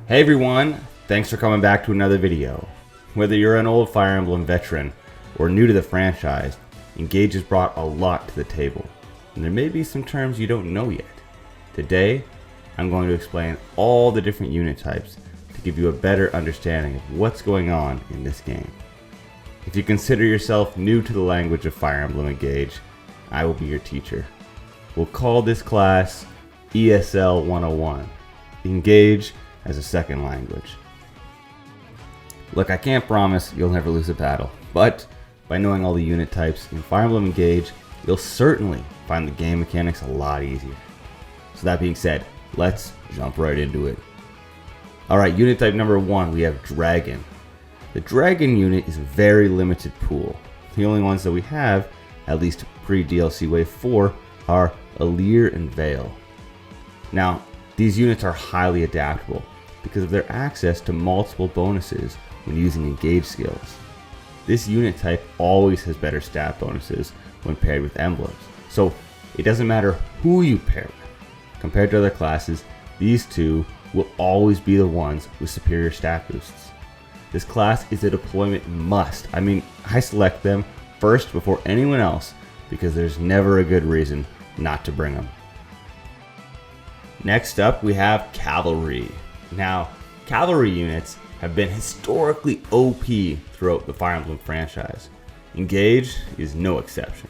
Hey everyone, thanks for coming back to another video. Whether you're an old Fire Emblem veteran or new to the franchise, Engage has brought a lot to the table, and there may be some terms you don't know yet. Today, I'm going to explain all the different unit types to give you a better understanding of what's going on in this game. If you consider yourself new to the language of Fire Emblem Engage, I will be your teacher. We'll call this class ESL 101, Engage as a second language. Look, I can't promise you'll never lose a battle, but by knowing all the unit types in Fire Emblem Engage, you'll certainly find the game mechanics a lot easier. So that being said, let's jump right into it. Alright, unit type number 1, we have Dragon. The Dragon unit is a very limited pool. The only ones that we have, at least pre-DLC Wave 4, are Alir and Veil. Now, these units are highly adaptable because of their access to multiple bonuses when using Engage skills. This unit type always has better stat bonuses when paired with emblems, so it doesn't matter who you pair with. Compared to other classes, these two will always be the ones with superior stat boosts. This class is a deployment must. I select them first before anyone else because there's never a good reason not to bring them. Next up, we have Cavalry. Now, Cavalry units have been historically OP throughout the Fire Emblem franchise. Engage is no exception.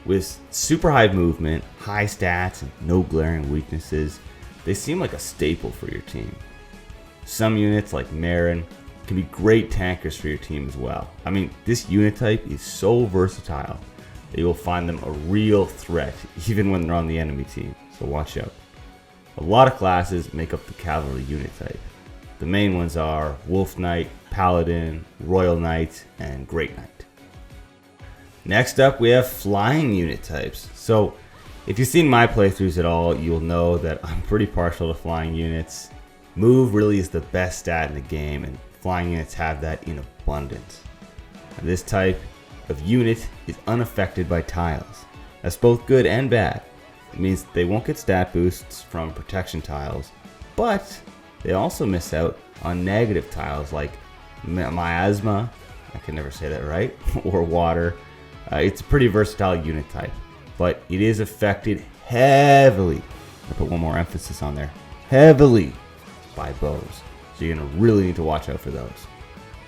With super high movement, high stats, and no glaring weaknesses, they seem like a staple for your team. Some units like Marin can be great tankers for your team as well. This unit type is so versatile that you'll find them a real threat even when they're on the enemy team, so watch out. A lot of classes make up the Cavalry unit type. The main ones are Wolf Knight, Paladin, Royal Knight, and Great Knight. Next up, we have Flying unit types. So, if you've seen my playthroughs at all, you'll know that I'm pretty partial to Flying units. Move really is the best stat in the game, and Flying units have that in abundance. And this type of unit is unaffected by tiles. That's both good and bad. It means they won't get stat boosts from protection tiles, but they also miss out on negative tiles like miasma, I can never say that right, or water. It's a pretty versatile unit type, but it is affected heavily, I put one more emphasis on there, heavily by bows. So you're going to really need to watch out for those.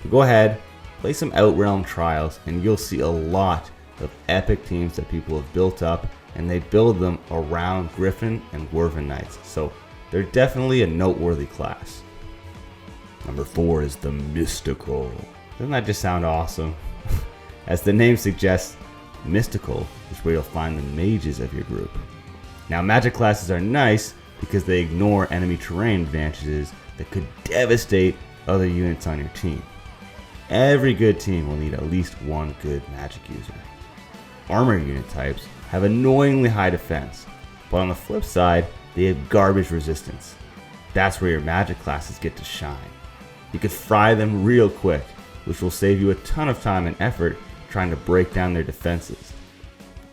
So go ahead, play some Outrealm trials, and you'll see a lot of epic teams that people have built up, and they build them around Griffin and Dwarven Knights, so they're definitely a noteworthy class. Number 4 is the Mystical. Doesn't that just sound awesome? As the name suggests, Mystical is where you'll find the mages of your group. Now, magic classes are nice because they ignore enemy terrain advantages that could devastate other units on your team. Every good team will need at least one good magic user. Armor unit types have annoyingly high defense, but on the flip side, they have garbage resistance. That's where your magic classes get to shine. You could fry them real quick, which will save you a ton of time and effort trying to break down their defenses.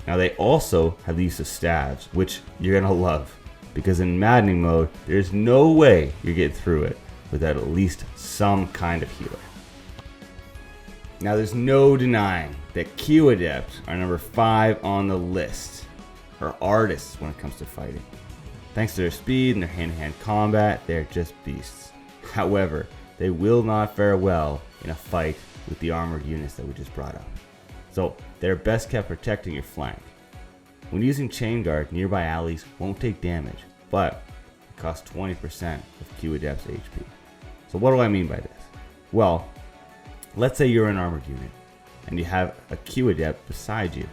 Now, they also have the use of stabs, which you're gonna love, because in maddening mode, there's no way you're getting through it without at least some kind of healer. Now, there's no denying that Q Adepts are number 5 on the list, are artists when it comes to fighting. Thanks to their speed and their hand-to-hand combat, they're just beasts. However, they will not fare well in a fight with the armored units that we just brought up. So, they're best kept protecting your flank. When using Chain Guard, nearby allies won't take damage, but it costs 20% of Q Adept's HP. So what do I mean by this? Well, let's say you're an armored unit, and you have a Q Adept beside you.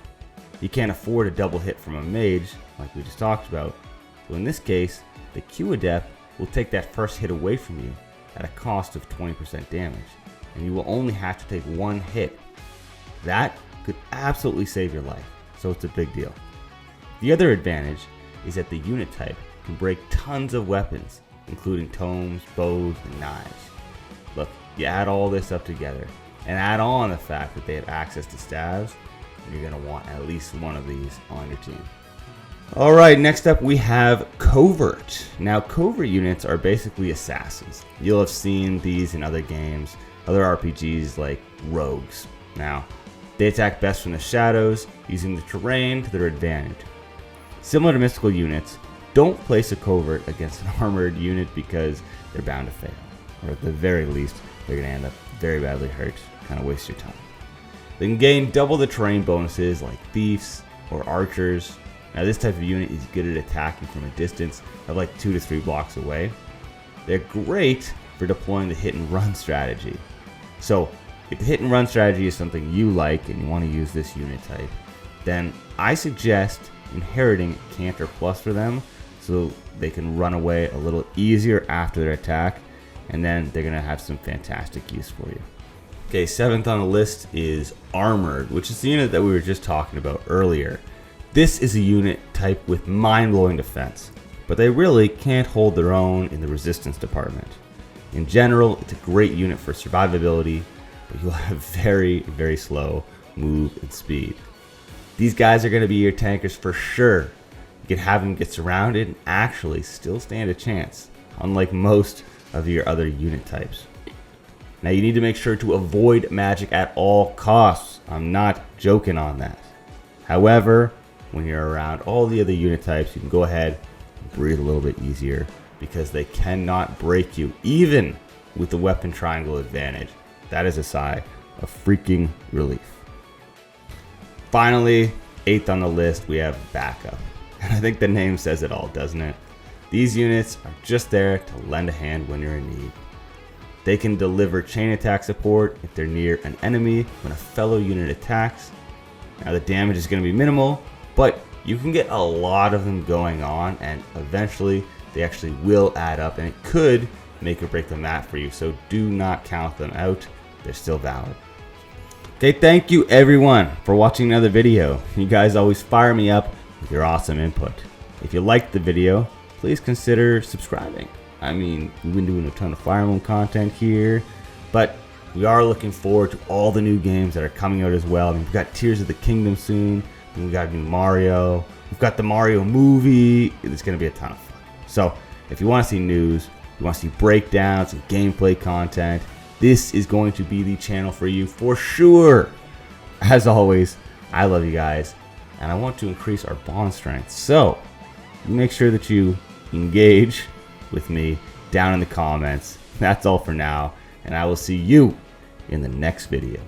You can't afford a double hit from a mage, like we just talked about, so in this case, the Q Adept will take that first hit away from you at a cost of 20% damage, and you will only have to take one hit. That could absolutely save your life, so it's a big deal. The other advantage is that the unit type can break tons of weapons, including tomes, bows, and knives. Look, you add all this up together, and add on the fact that they have access to stabs, and you're going to want at least one of these on your team. Alright, next up we have covert. Now covert units are basically assassins. You'll have seen these in other games, other RPGs like rogues. Now, they attack best from the shadows, using the terrain to their advantage. Similar to mystical units, don't place a covert against an armored unit because they're bound to fail. Or at the very least, they're going to end up very badly hurt, kind of waste your time. They can gain double the terrain bonuses like thieves or archers. Now this type of unit is good at attacking from a distance of like 2 to 3 blocks away. They're great for deploying the hit and run strategy. So if the hit and run strategy is something you like and you want to use this unit type, then I suggest inheriting Canter Plus for them so they can run away a little easier after their attack, and then they're going to have some fantastic use for you. Okay, 7th on the list is Armored, which is the unit that we were just talking about earlier. This is a unit type with mind-blowing defense, but they really can't hold their own in the resistance department. In general, it's a great unit for survivability, but you'll have very, very slow move and speed. These guys are going to be your tankers for sure. You can have them get surrounded and actually still stand a chance, unlike most of your other unit types. Now you need to make sure to avoid magic at all costs. I'm not joking on that. However, when you're around all the other unit types, you can go ahead and breathe a little bit easier because they cannot break you, even with the weapon triangle advantage. That is a sigh of freaking relief. Finally, 8th on the list, we have Backup. And I think the name says it all, doesn't it? These units are just there to lend a hand when you're in need. They can deliver chain attack support if they're near an enemy when a fellow unit attacks. Now the damage is going to be minimal, but you can get a lot of them going on, and eventually they actually will add up, and it could make or break the map for you, so do not count them out. They're still valid. Okay, thank you everyone for watching another video. You guys always fire me up with your awesome input. If you liked the video, please consider subscribing. I mean, we've been doing a ton of Fire Emblem content here, but we are looking forward to all the new games that are coming out as well. I mean, we've got Tears of the Kingdom soon, and we've got a new Mario, we've got the Mario movie. It's going to be a ton of fun. So if you want to see news, you want to see breakdowns and gameplay content, this is going to be the channel for you for sure. As always, I love you guys, and I want to increase our bond strength. So make sure that you engage with me down in the comments. That's all for now, and I will see you in the next video.